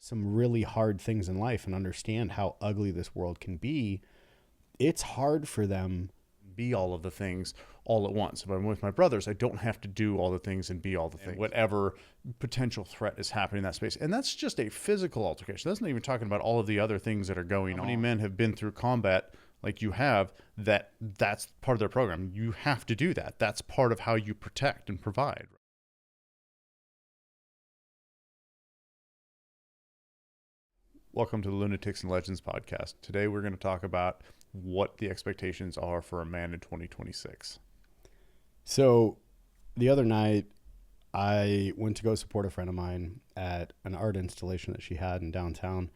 some really hard things in life and understand how ugly this world can be, it's hard for them be all of the things all at once. If I'm with my brothers, I don't have to do all the things and be all the things. Whatever potential threat is happening in that space. And that's just a physical altercation. That's not even talking about all of the other things that are going on. How many men have been through combat like you have that's part of their program? You have to do that. That's part of how you protect and provide. Welcome to the Lunatics Legends podcast. Today we're going to talk about what the expectations are for a man in 2026. So the other night, I went to go support a friend of mine at an art installation that she had in downtown.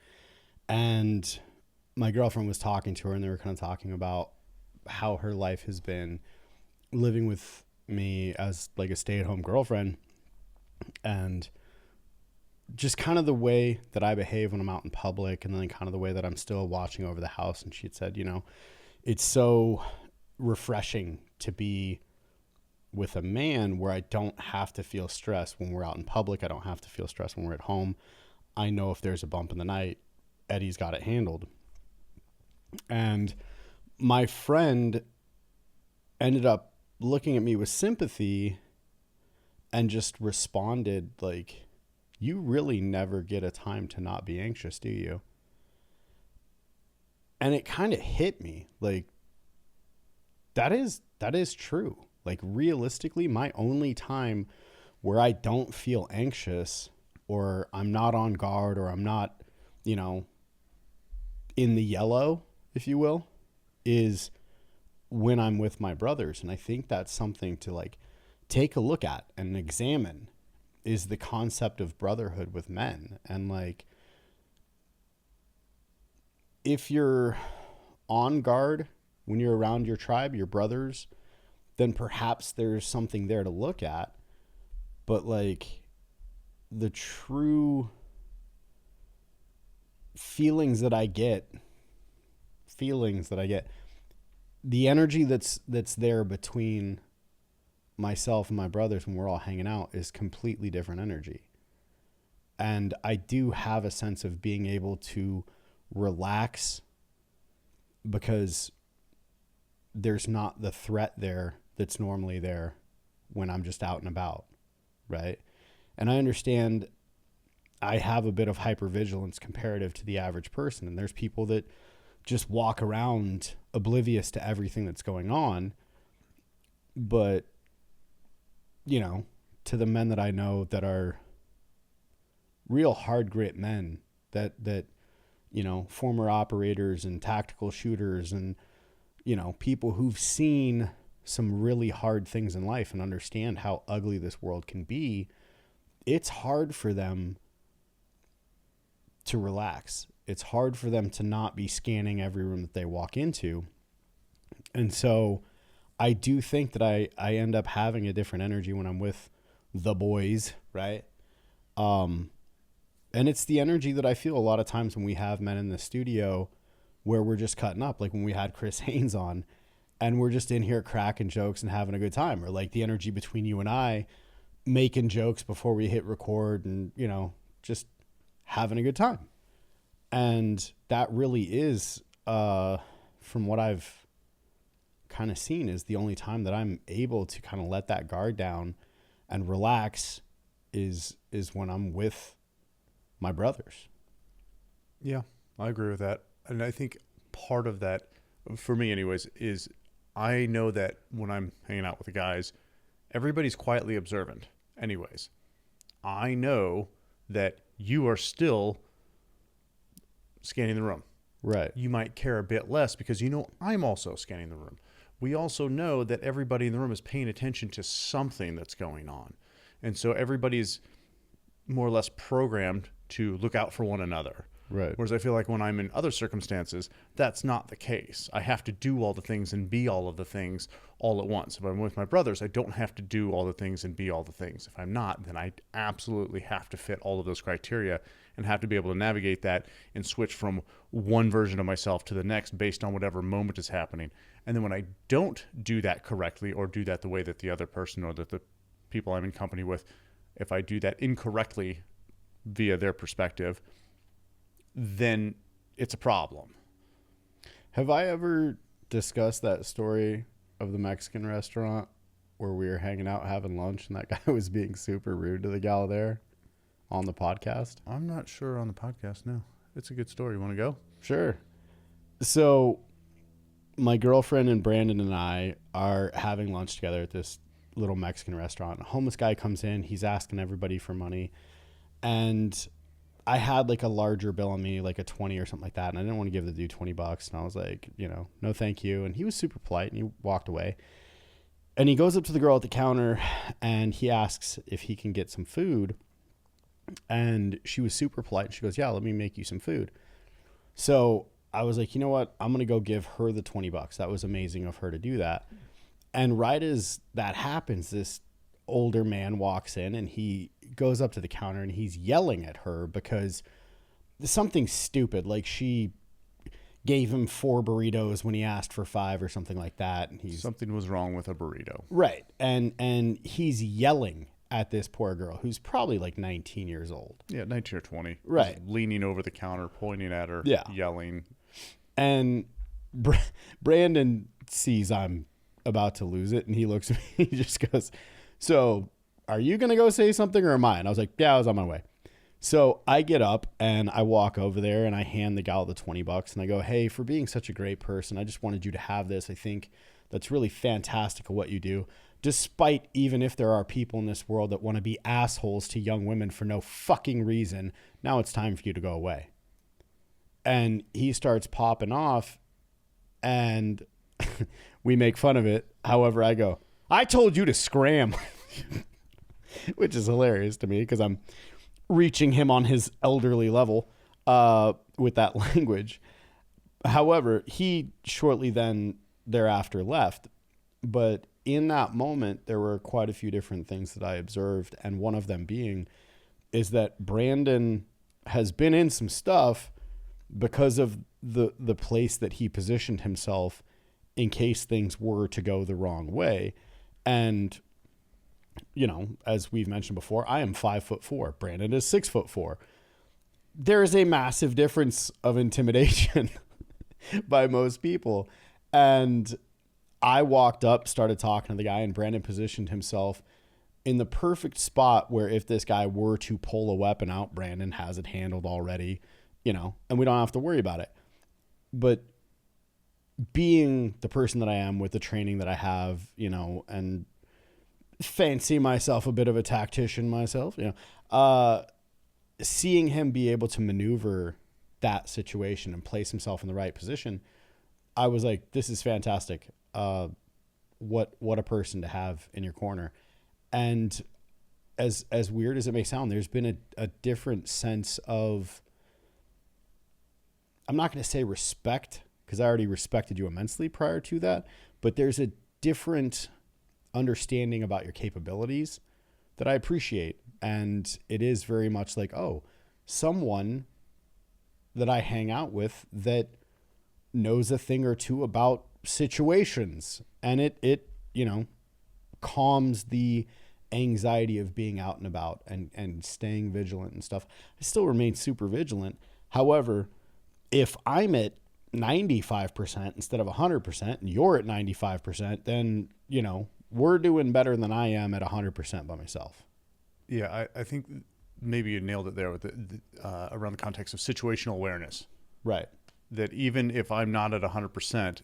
And my girlfriend was talking to her, and they were kind of talking about how her life has been living with me as like a stay-at-home girlfriend. And just kind of the way that I behave when I'm out in public, and then kind of the way that I'm still watching over the house. And she had said, you know, it's so refreshing to be with a man where I don't have to feel stress when we're out in public. I don't have to feel stress when we're at home. I know if there's a bump in the night, Eddie's got it handled. And my friend ended up looking at me with sympathy and just responded like, you really never get a time to not be anxious, do you? And it kind of hit me like, that is true. Like realistically, my only time where I don't feel anxious or I'm not on guard or I'm not, you know, in the yellow, if you will, is when I'm with my brothers. And I think that's something to like take a look at and examine, is the concept of brotherhood with men. And like, if you're on guard when you're around your tribe, your brothers, then perhaps there's something there to look at. But like the true feelings that I get, the energy that's there between myself and my brothers when we're all hanging out is completely different energy. And I do have a sense of being able to relax because there's not the threat there that's normally there when I'm just out and about, right? And I understand I have a bit of hypervigilance comparative to the average person. And there's people that just walk around oblivious to everything that's going on. But, you know, to the men that I know that are real hard grit men, that, you know, former operators and tactical shooters and, you know, people who've seen some really hard things in life and understand how ugly this world can be, it's hard for them to relax. It's hard for them to not be scanning every room that they walk into. And so I do think that I end up having a different energy when I'm with the boys, right? And it's the energy that I feel a lot of times when we have men in the studio where we're just cutting up, like when we had Chris Haynes on and we're just in here cracking jokes and having a good time, or like the energy between you and I making jokes before we hit record and, you know, just having a good time. And that really is, from what I've kind of seen, is the only time that I'm able to kind of let that guard down and relax is when I'm with my brothers. Yeah, I agree with that. And I think part of that, for me anyways, is I know that when I'm hanging out with the guys, everybody's quietly observant anyways. I know that you are still scanning the room. Right. You might care a bit less because you know I'm also scanning the room. We also know that everybody in the room is paying attention to something that's going on. And so everybody's more or less programmed to look out for one another. Right. Whereas I feel like when I'm in other circumstances, that's not the case. I have to do all the things and be all of the things all at once. If I'm with my brothers, I don't have to do all the things and be all the things. If I'm not, then I absolutely have to fit all of those criteria and have to be able to navigate that and switch from one version of myself to the next based on whatever moment is happening. And then when I don't do that correctly or do that the way that the other person or that the people I'm in company with, if I do that incorrectly via their perspective, then it's a problem. Have I ever discussed that story of the Mexican restaurant where we were hanging out having lunch and that guy was being super rude to the gal there on the podcast? I'm not sure on the podcast. No, it's a good story. You want to go? Sure. So my girlfriend and Brandon and I are having lunch together at this little Mexican restaurant. A homeless guy comes in. He's asking everybody for money. And I had like a larger bill on me, like a 20 or something like that. And I didn't want to give the dude $20. And I was like, no, thank you. And he was super polite and he walked away. And he goes up to the girl at the counter and he asks if he can get some food. And she was super polite. She goes, yeah, let me make you some food. So I was like, you know what? I'm going to go give her the $20. That was amazing of her to do that. And right as that happens, this older man walks in and he goes up to the counter and he's yelling at her because something stupid. Like she gave him 4 burritos when he asked for 5 or something like that. And Something was wrong with a burrito. Right. And he's yelling at this poor girl who's probably like 19 years old. Yeah, 19 or 20. Right. Just leaning over the counter, pointing at her, yelling. And Brandon sees I'm about to lose it, and he looks at me, he just goes, so are you going to go say something or am I? And I was like, yeah, I was on my way. So I get up and I walk over there and I hand the gal the $20 and I go, hey, for being such a great person, I just wanted you to have this. I think that's really fantastic of what you do. Despite even if there are people in this world that want to be assholes to young women for no fucking reason, now it's time for you to go away. And he starts popping off and we make fun of it. However, I go, I told you to scram, which is hilarious to me because I'm reaching him on his elderly level with that language. However, he shortly then thereafter left. But in that moment, there were quite a few different things that I observed. And one of them being is that Brandon has been in some stuff because of the place that he positioned himself in case things were to go the wrong way. And, as we've mentioned before, I am 5'4". Brandon is 6'4". There is a massive difference of intimidation by most people. And I walked up, started talking to the guy, and Brandon positioned himself in the perfect spot where if this guy were to pull a weapon out, Brandon has it handled already, and we don't have to worry about it. But being the person that I am with the training that I have, and fancy myself a bit of a tactician myself, seeing him be able to maneuver that situation and place himself in the right position, I was like, this is fantastic. What a person to have in your corner. And as weird as it may sound, there's been a different sense of, I'm not going to say respect because I already respected you immensely prior to that, but there's a different understanding about your capabilities that I appreciate. And it is very much like, oh, someone that I hang out with that knows a thing or two about situations, and it calms the anxiety of being out and about and staying vigilant and stuff. I still remain super vigilant. However, if I'm at 95% instead of 100% and you're at 95%, then, we're doing better than I am at 100% by myself. Yeah, I think maybe you nailed it there with around the context of situational awareness. Right. That even if I'm not at 100%,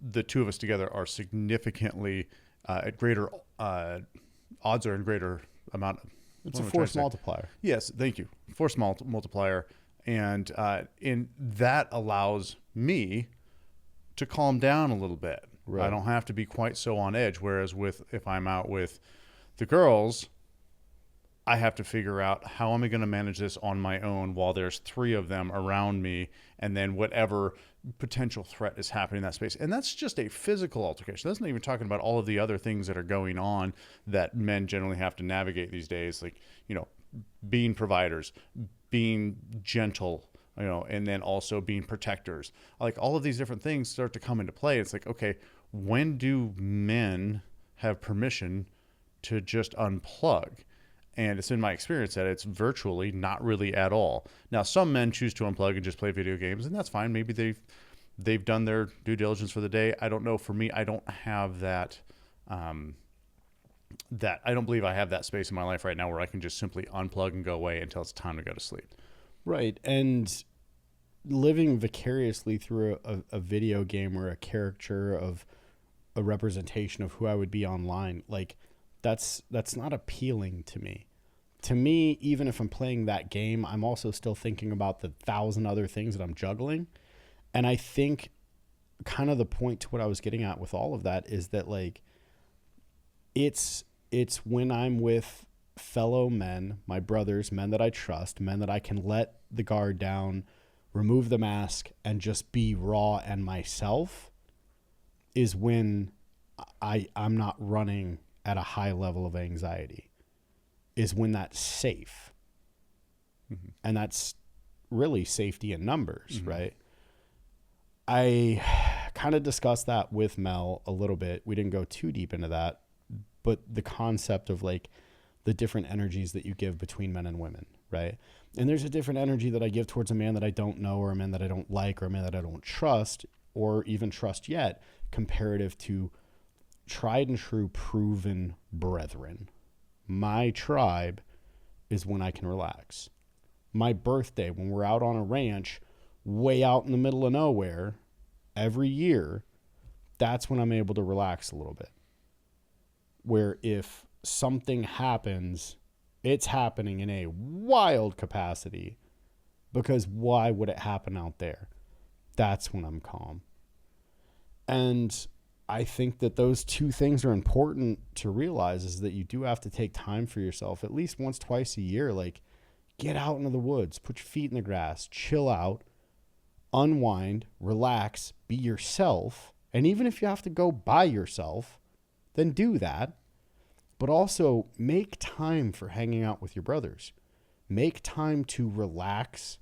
the two of us together are significantly at greater odds or in greater amount. It's a force multiplier. Yes, thank you. Force multiplier. And that allows me to calm down a little bit. Right. I don't have to be quite so on edge. Whereas if I'm out with the girls, I have to figure out how am I going to manage this on my own while there's 3 of them around me, and then whatever potential threat is happening in that space. And that's just a physical altercation. That's not even talking about all of the other things that are going on that men generally have to navigate these days, like, being providers, being gentle, and then also being protectors. Like all of these different things start to come into play. It's like, okay, when do men have permission to just unplug? And it's in my experience that it's virtually not really at all. Now, some men choose to unplug and just play video games, and that's fine. Maybe they've done their due diligence for the day. I don't know. For me, I don't have that. That I don't believe I have that space in my life right now where I can just simply unplug and go away until it's time to go to sleep. Right. And living vicariously through a video game or a character of a representation of who I would be online, like that's not appealing to me. To me, even if I'm playing that game, I'm also still thinking about the 1,000 other things that I'm juggling. And I think kind of the point to what I was getting at with all of that is that like it's when I'm with fellow men, my brothers, men that I trust, men that I can let the guard down, remove the mask, and just be raw and myself, is when I'm not running at a high level of anxiety, is when that's safe. Mm-hmm. And that's really safety in numbers, mm-hmm. right? I kind of discussed that with Mel a little bit. We didn't go too deep into that, but the concept of like the different energies that you give between men and women, right? And there's a different energy that I give towards a man that I don't know, or a man that I don't like, or a man that I don't trust, or even trust yet, comparative to tried and true proven brethren. My tribe is when I can relax. My birthday, when we're out on a ranch way out in the middle of nowhere every year, that's when I'm able to relax a little bit. Where if something happens, it's happening in a wild capacity, because why would it happen out there? That's when I'm calm. And I think that those two things are important to realize, is that you do have to take time for yourself at least once, twice a year. Like, get out into the woods, put your feet in the grass, chill out, unwind, relax, be yourself. And even if you have to go by yourself, then do that. But also make time for hanging out with your brothers. Make time to relax,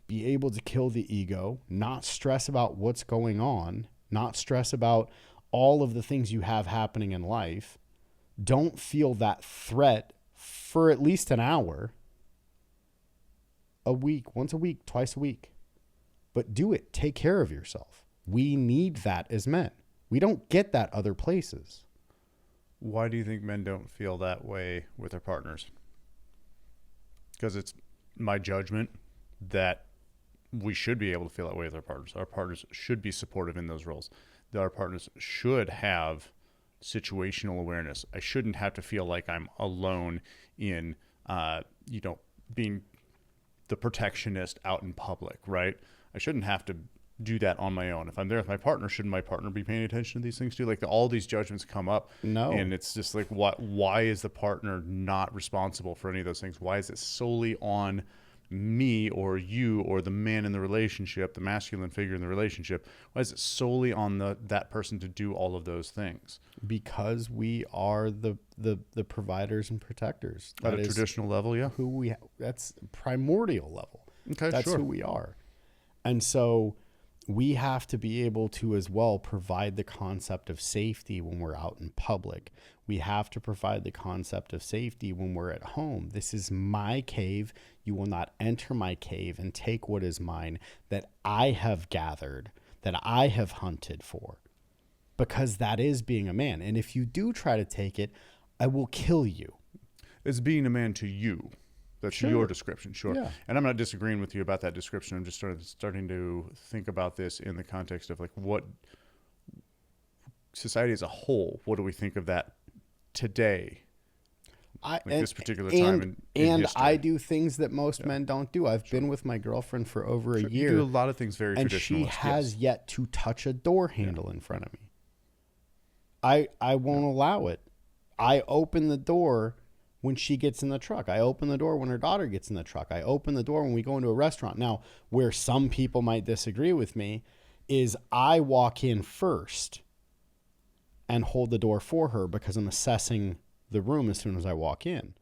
be able to kill the ego, not stress about what's going on, not stress about all of the things you have happening in life. Don't feel that threat for at least an hour, a week, once a week, twice a week. But do it. Take care of yourself. We need that as men. We don't get that other places. Why do you think men don't feel that way with their partners? Because it's my judgment that we should be able to feel that way with our partners. Our partners should be supportive in those roles. That our partners should have situational awareness. I shouldn't have to feel like I'm alone in, being the protectionist out in public, right? I shouldn't have to do that on my own. If I'm there with my partner, shouldn't my partner be paying attention to these things too? Like all these judgments come up. No. And it's just like, why is the partner not responsible for any of those things? Why is it solely on me or you or the man in the relationship, the masculine figure in the relationship? Why is it solely on that person to do all of those things? Because we are the providers and protectors. At a traditional level, yeah. That's primordial level. Okay, that's sure. who we are. And so we have to be able to as well provide the concept of safety when we're out in public. We have to provide the concept of safety when we're at home. This is my cave. You will not enter my cave and take what is mine, that I have gathered, that I have hunted for, because that is being a man. And if you do try to take it, I will kill you. It's being a man to you. That's sure. Your description, sure. Yeah. And I'm not disagreeing with you about that description. I'm just starting to think about this in the context of like what society as a whole, what do we think of that today? This particular time in history. I do things that most men don't do. I've been with my girlfriend for over a year. You do a lot of things very traditional. And she has yet to touch a door handle in front of me. I won't allow it. I open the door when she gets in the truck. I open the door when her daughter gets in the truck. I open the door when we go into a restaurant. Now, where some people might disagree with me is I walk in first and hold the door for her because I'm assessing the room as soon as I walk in.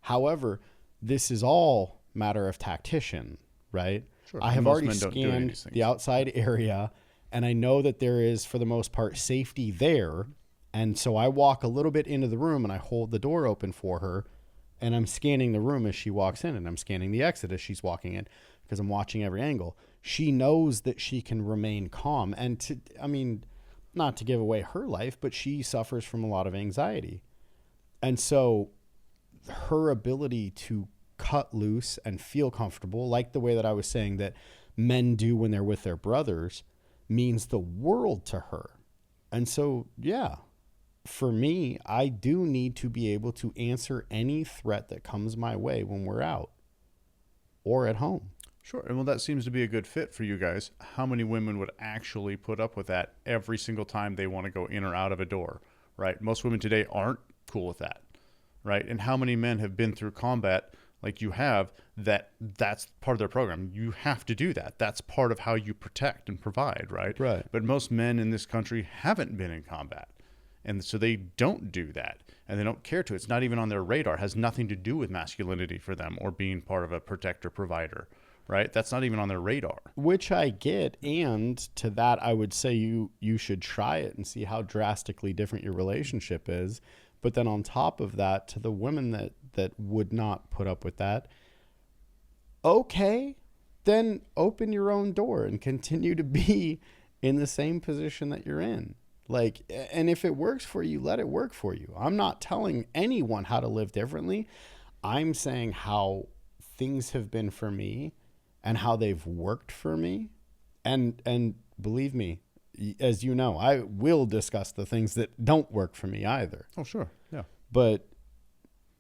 However, this is all matter of tactician, right? Sure. I have already scanned the outside area, and I know that there is, for the most part, safety there. And so I walk a little bit into the room and I hold the door open for her, and I'm scanning the room as she walks in, and I'm scanning the exit as she's walking in, because I'm watching every angle. She knows that she can remain calm. And not to give away her life, but she suffers from a lot of anxiety. And so her ability to cut loose and feel comfortable, like the way that I was saying that men do when they're with their brothers, means the world to her. And so, yeah, for me, I do need to be able to answer any threat that comes my way when we're out or at home. Sure. And well, that seems to be a good fit for you guys. How many women would actually put up with that every single time they want to go in or out of a door, right? Most women today aren't cool with that, right? And how many men have been through combat like you have, that's part of their program? You have to do that. That's part of how you protect and provide, right? Right. But most men in this country haven't been in combat. And so they don't do that, and they don't care to. It's not even on their radar. It has nothing to do with masculinity for them or being part of a protector provider, right? That's not even on their radar. Which I get. And to that, I would say you should try it and see how drastically different your relationship is. But then on top of that, to the women that would not put up with that, okay, then open your own door and continue to be in the same position that you're in. Like, and if it works for you, let it work for you. I'm not telling anyone how to live differently. I'm saying how things have been for me and how they've worked for me. And believe me, as you know, I will discuss the things that don't work for me either. Oh, sure. Yeah. But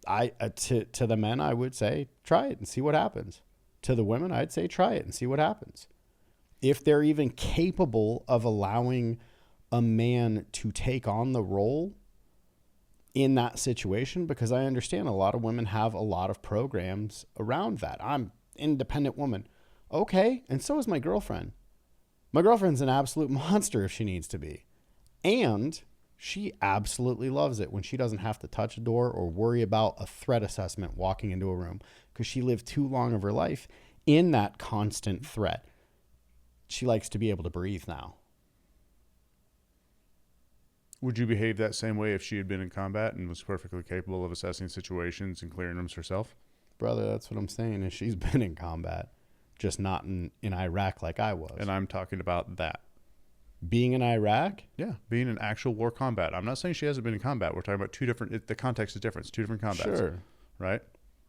to the men, I would say, try it and see what happens. To the women, I'd say, try it and see what happens. If they're even capable of allowing a man to take on the role in that situation, because I understand a lot of women have a lot of programs around that. I'm an independent woman. Okay. And so is my girlfriend. My girlfriend's an absolute monster if she needs to be. And she absolutely loves it when she doesn't have to touch a door or worry about a threat assessment walking into a room, because she lived too long of her life in that constant threat. She likes to be able to breathe now. Would you behave that same way if she had been in combat and was perfectly capable of assessing situations and clearing them herself? Brother, that's what I'm saying, is she's been in combat, just not in Iraq like I was. And I'm talking about that. Being in Iraq? Yeah, being in actual war combat. I'm not saying she hasn't been in combat. We're talking about two different, the context is different. It's two different combats. Sure. Right?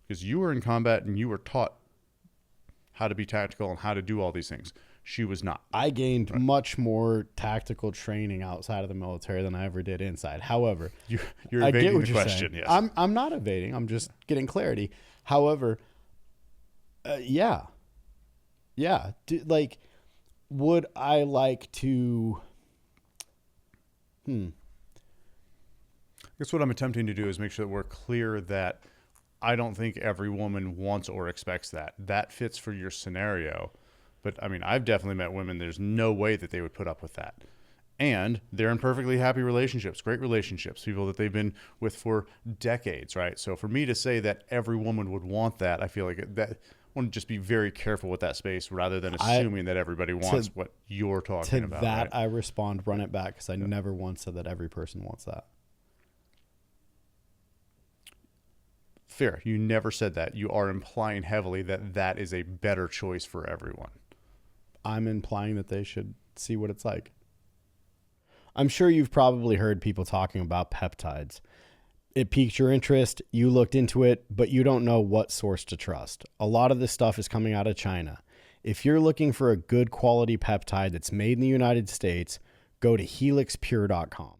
Because you were in combat and you were taught how to be tactical and how to do all these things. She was not. I gained much more tactical training outside of the military than I ever did inside. However, you're evading the question. Saying. Yes, I'm not evading. I'm just getting clarity. However, yeah. Would I like to? I guess what I'm attempting to do is make sure that we're clear that I don't think every woman wants or expects that. That fits for your scenario. But I mean, I've definitely met women, there's no way that they would put up with that. And they're in perfectly happy relationships, great relationships, people that they've been with for decades, right? So for me to say that every woman would want that, I feel like that I want to just be very careful with that space rather than assuming that everybody wants what you're talking about. To that, right? I respond, run it back, because I never once said that every person wants that. Fair. You never said that. You are implying heavily that that is a better choice for everyone. I'm implying that they should see what it's like. I'm sure you've probably heard people talking about peptides. It piqued your interest, you looked into it, but you don't know what source to trust. A lot of this stuff is coming out of China. If you're looking for a good quality peptide that's made in the United States, go to helixpure.com.